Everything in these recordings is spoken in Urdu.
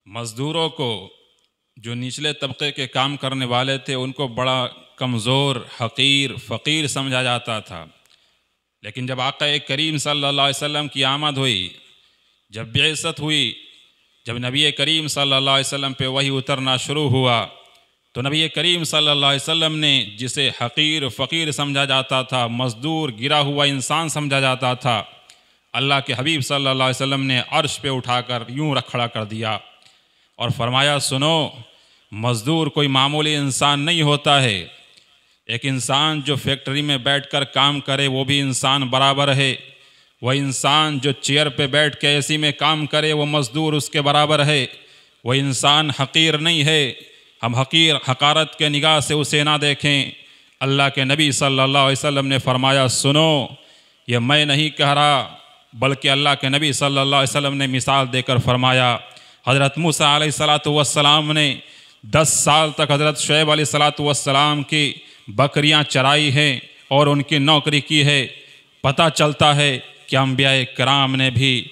مزدوروں کو جو نچلے طبقے کے کام کرنے والے تھے ان کو بڑا کمزور، حقیر، فقیر سمجھا جاتا تھا. لیکن جب آقا کریم صلی اللہ علیہ وسلم کی آمد ہوئی، جب بعثت ہوئی، جب نبی کریم صلی اللہ علیہ وسلم پہ وحی اترنا شروع ہوا، تو نبی کریم صلی اللہ علیہ وسلم نے جسے حقیر، فقیر سمجھا جاتا تھا، مزدور، گرا ہوا انسان سمجھا جاتا تھا، اللہ کے حبیب صلی اللہ علیہ وسلم نے عرش پہ اٹھا کر یوں کھڑا کر دیا اور فرمایا سنو، مزدور کوئی معمولی انسان نہیں ہوتا ہے. ایک انسان جو فیکٹری میں بیٹھ کر کام کرے وہ بھی انسان برابر ہے، وہ انسان جو چیئر پہ بیٹھ کے اے سی میں کام کرے وہ مزدور اس کے برابر ہے. وہ انسان حقیر نہیں ہے، ہم حقارت کے نگاہ سے اسے نہ دیکھیں. اللہ کے نبی صلی اللہ علیہ وسلم نے فرمایا سنو، یہ میں نہیں کہہ رہا بلکہ اللہ کے نبی صلی اللہ علیہ وسلم نے مثال دے کر فرمایا. حضرت موسیٰ علیہ السلام نے 10 سال تک حضرت شعیب علیہ السلام کی بکریاں چرائی ہیں اور ان کی نوکری کی ہے. پتہ چلتا ہے کہ انبیاء کرام نے بھی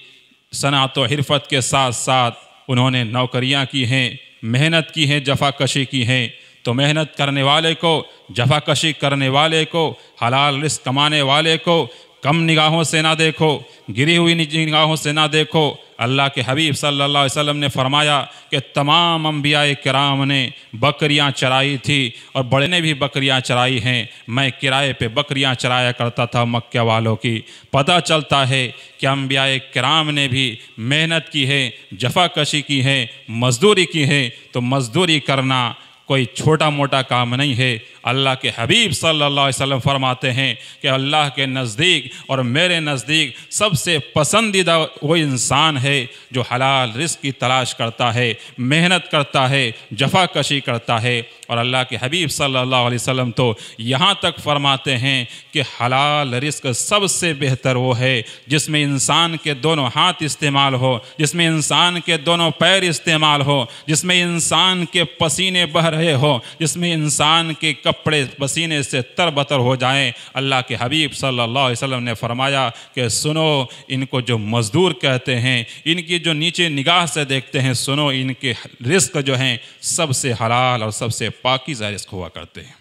صنعت و حرفت کے ساتھ ساتھ انہوں نے نوکریاں کی ہیں، محنت کی ہیں، جفا کشی کی ہیں. تو محنت کرنے والے کو، جفا کشی کرنے والے کو، حلال رزق کمانے والے کو کم نگاہوں سے نہ دیکھو، گری ہوئی نگاہوں سے نہ دیکھو. اللہ کے حبیب صلی اللہ علیہ وسلم نے فرمایا کہ تمام انبیاء کرام نے بکریاں چرائی تھی اور بڑے نے بھی بکریاں چرائی ہیں. میں کرائے پہ بکریاں چرایا کرتا تھا مکہ والوں کی. پتہ چلتا ہے کہ انبیاء کرام نے بھی محنت کی ہے، جفا کشی کی ہے، مزدوری کی ہے. تو مزدوری کرنا کوئی چھوٹا موٹا کام نہیں ہے. اللہ کے حبیب صلی اللہ علیہ وسلم فرماتے ہیں کہ اللہ کے نزدیک اور میرے نزدیک سب سے پسندیدہ وہ انسان ہے جو حلال رزق کی تلاش کرتا ہے، محنت کرتا ہے، جفا کشی کرتا ہے. اور اللہ کے حبیب صلی اللہ علیہ وسلم تو یہاں تک فرماتے ہیں کہ حلال رزق سب سے بہتر وہ ہے جس میں انسان کے دونوں ہاتھ استعمال ہو، جس میں انسان کے دونوں پیر استعمال ہو، جس میں انسان کے پسینے بہہ رہے ہو، جس میں انسان کے کپڑے پسینے سے تربتر ہو جائیں. اللہ کے حبیب صلی اللہ علیہ وسلم نے فرمایا کہ سنو، ان کو جو مزدور کہتے ہیں، ان کی جو نیچے نگاہ سے دیکھتے ہیں، سنو ان کے رزق جو ہیں سب سے حلال اور سب سے پاکیزہ رزق ہوا کرتے ہیں.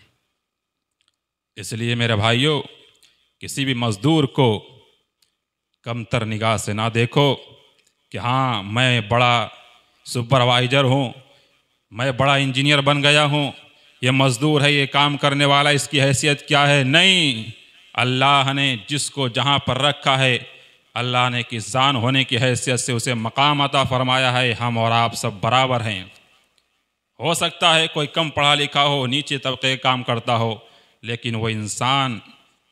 اس لیے میرے بھائیوں، کسی بھی مزدور کو کم تر نگاہ سے نہ دیکھو کہ ہاں میں بڑا سپروائزر ہوں، میں بڑا انجینئر بن گیا ہوں، یہ مزدور ہے، یہ کام کرنے والا، اس کی حیثیت کیا ہے. نہیں، اللہ نے جس کو جہاں پر رکھا ہے، اللہ نے کس ذات ہونے کی حیثیت سے اسے مقام عطا فرمایا ہے. ہم اور آپ سب برابر ہیں. ہو سکتا ہے کوئی کم پڑھا لکھا ہو، نیچے طبقے کام کرتا ہو، لیکن وہ انسان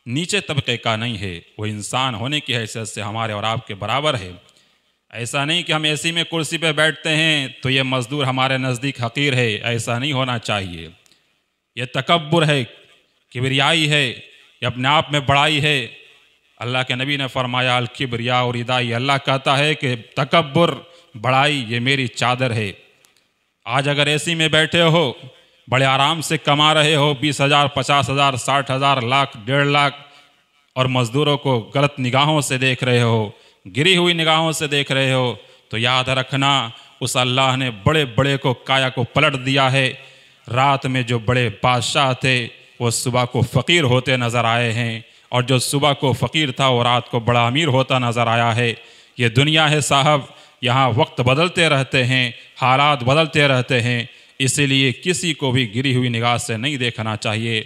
نیچے طبقے کا نہیں ہے، وہ انسان ہونے کی حیثیت سے ہمارے اور آپ کے برابر ہے. ایسا نہیں کہ ہم اے سی میں کرسی پہ بیٹھتے ہیں تو یہ مزدور ہمارے نزدیک حقیر ہے. ایسا نہیں ہونا چاہیے. یہ تکبر ہے، کبریائی ہے، یہ اپنے آپ میں بڑائی ہے. اللہ کے نبی نے فرمایا الکبریاء ردائی. اللہ کہتا ہے کہ تکبر، بڑائی یہ میری چادر ہے. آج اگر اے سی میں بیٹھے ہو، بڑے آرام سے کما رہے ہو، 20,000، 50,000، 60,000، لاکھ، 1.5 لاکھ، اور مزدوروں کو غلط نگاہوں سے دیکھ رہے ہو، گری ہوئی نگاہوں سے دیکھ رہے ہو، تو یاد رکھنا اس اللہ نے بڑے بڑے کو کایا کو پلٹ دیا ہے. رات میں جو بڑے بادشاہ تھے وہ صبح کو فقیر ہوتے نظر آئے ہیں، اور جو صبح کو فقیر تھا وہ رات کو بڑا امیر ہوتا نظر آیا ہے. یہ دنیا ہے صاحب، یہاں وقت بدلتے رہتے ہیں، حالات بدلتے رہتے ہیں. اسی لیے کسی کو بھی گری ہوئی نگاہ سے نہیں دیکھنا چاہیے.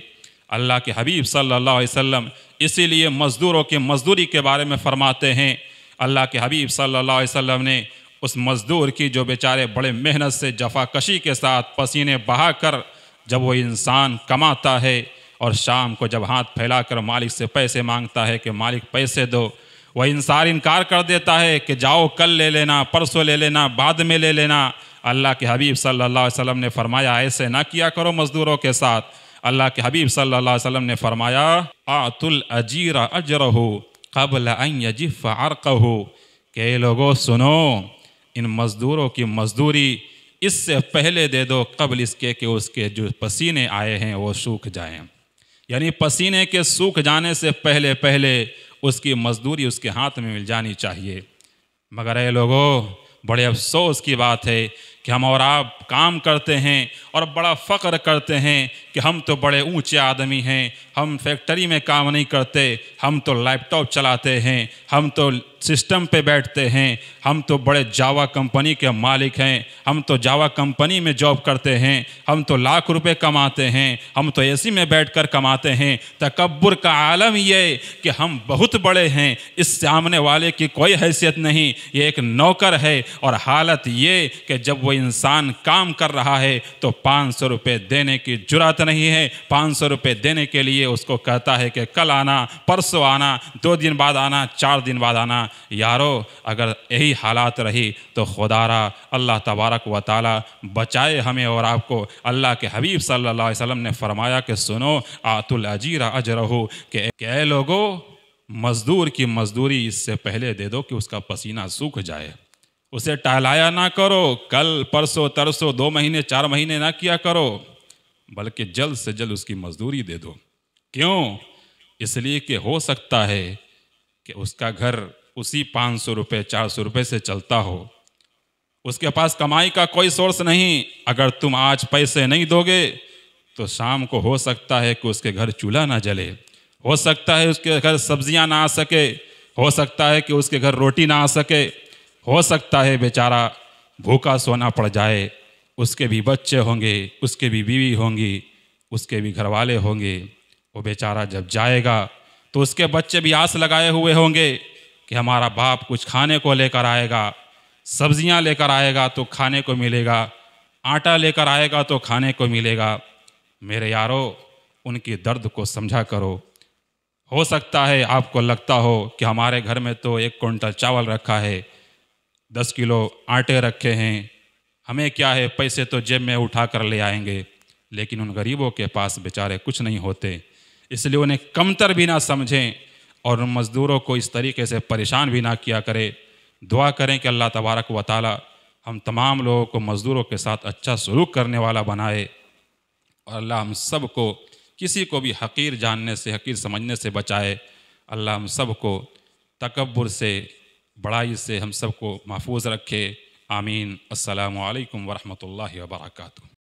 اللہ کے حبیب صلی اللہ علیہ وسلم اسی لیے مزدوروں کی مزدوری کے بارے میں فرماتے ہیں. اللہ کے حبیب صلی اللہ علیہ وسلم نے اس مزدور کی جو بیچارے بڑے محنت سے جفا کشی کے ساتھ پسینے بہا کر جب وہ انسان کماتا ہے اور شام کو جب ہاتھ پھیلا کر مالک سے پیسے مانگتا ہے کہ مالک پیسے دو، وہ انسان انکار کر دیتا ہے کہ جاؤ کل لے لینا، پرسوں لے لینا، بعد میں لے لینا. اللہ کے حبیب صلی اللہ علیہ وسلم نے فرمایا ایسے نہ کیا کرو مزدوروں کے ساتھ. اللہ کے حبیب صلی اللہ علیہ وسلم نے فرمایا اعطوا الاجیر اجرہ قبل ان یجف عرقہ، کہ اے لوگوں سنو، ان مزدوروں کی مزدوری اس سے پہلے دے دو قبل اس کے کہ اس کے جو پسینے آئے ہیں وہ سوکھ جائیں. یعنی پسینے کے سوکھ جانے سے پہلے پہلے اس کی مزدوری اس کے ہاتھ میں مل جانی چاہیے. مگر اے لوگوں، بڑے افسوس کی بات ہے کہ ہم اور آپ کام کرتے ہیں اور بڑا فخر کرتے ہیں کہ ہم تو بڑے اونچے آدمی ہیں، ہم فیکٹری میں کام نہیں کرتے، ہم تو لیپ ٹاپ چلاتے ہیں، ہم تو سسٹم پہ بیٹھتے ہیں، ہم تو بڑے جاوا کمپنی کے مالک ہیں، ہم تو جاوا کمپنی میں جاب کرتے ہیں، ہم تو لاکھ روپے کماتے ہیں، ہم تو اے سی میں بیٹھ کر کماتے ہیں۔ تکبر کا عالم یہ کہ ہم بہت بڑے ہیں، اس سامنے والے کی کوئی حیثیت نہیں، یہ ایک نوکر ہے۔ اور حالت یہ کہ جب وہ انسان کام کر رہا ہے تو 500 روپے دینے کی جرات نہیں ہے، 500 روپے دینے کے لیے اس کو کہتا ہے کہ کل آنا، پرسوں آنا، 2 دن بعد آنا، 4 دن بعد آنا۔ یارو اگر یہی حالات رہی تو خدا را اللہ تبارک و تعالی بچائے ہمیں اور آپ کو۔ اللہ کے حبیب صلی اللہ علیہ وسلم نے فرمایا کہ سنو آت الاجیر اجرہ، کہ اے لوگو مزدور کی مزدوری اس سے پہلے دے دو کہ اس کا پسینہ سوکھ جائے، اسے ٹہلایا نہ کرو، کل پرسوں ترسوں 2 مہینے 4 مہینے نہ کیا کرو، بلکہ جلد سے جلد اس کی مزدوری دے دو۔ کیوں؟ اس لیے کہ ہو سکتا ہے کہ اس کا گھر اسی 500 روپے 400 روپے سے چلتا ہو، اس کے پاس کمائی کا کوئی سورس نہیں۔ اگر تم آج پیسے نہیں دو گے تو شام کو ہو سکتا ہے کہ اس کے گھر چولہا نہ جلے، ہو سکتا ہے اس کے گھر سبزیاں نہ آ سکے، ہو سکتا ہے کہ اس کے گھر روٹی نہ آ سکے، ہو سکتا ہے بیچارہ بھوکا سونا پڑ جائے، اس کے بھی بچے ہوں گے، اس کے بھی بیوی ہوں گی، اس کے بھی گھر والے ہوں گے۔ وہ بیچارہ جب جائے گا تو اس کے بچے بھی آس لگائے ہوئے ہوں گے کہ ہمارا باپ کچھ کھانے کو لے کر آئے گا، سبزیاں لے کر آئے گا تو کھانے کو ملے گا، آٹا لے کر آئے گا تو کھانے کو ملے گا۔ میرے یارو ان کی درد کو سمجھا کرو۔ ہو سکتا ہے آپ کو لگتا ہو کہ ہمارے گھر میں تو 1 کوئنٹل چاول رکھا ہے، 10 کلو آٹے رکھے ہیں، ہمیں کیا ہے، پیسے تو جیب میں اٹھا کر لے آئیں گے۔ لیکن ان غریبوں کے پاس بیچارے کچھ نہیں ہوتے، اس لیے انہیں کمتر بھی نہ سمجھیں اور ان مزدوروں کو اس طریقے سے پریشان بھی نہ کیا کرے۔ دعا کریں کہ اللہ تبارک و تعالی ہم تمام لوگوں کو مزدوروں کے ساتھ اچھا سلوک کرنے والا بنائے، اور اللہ ہم سب کو کسی کو بھی حقیر جاننے سے، حقیر سمجھنے سے بچائے۔ اللہ ہم سب کو تکبر سے، بڑائی سے ہم سب کو محفوظ رکھے۔ آمین۔ السلام علیکم ورحمۃ اللہ وبرکاتہ۔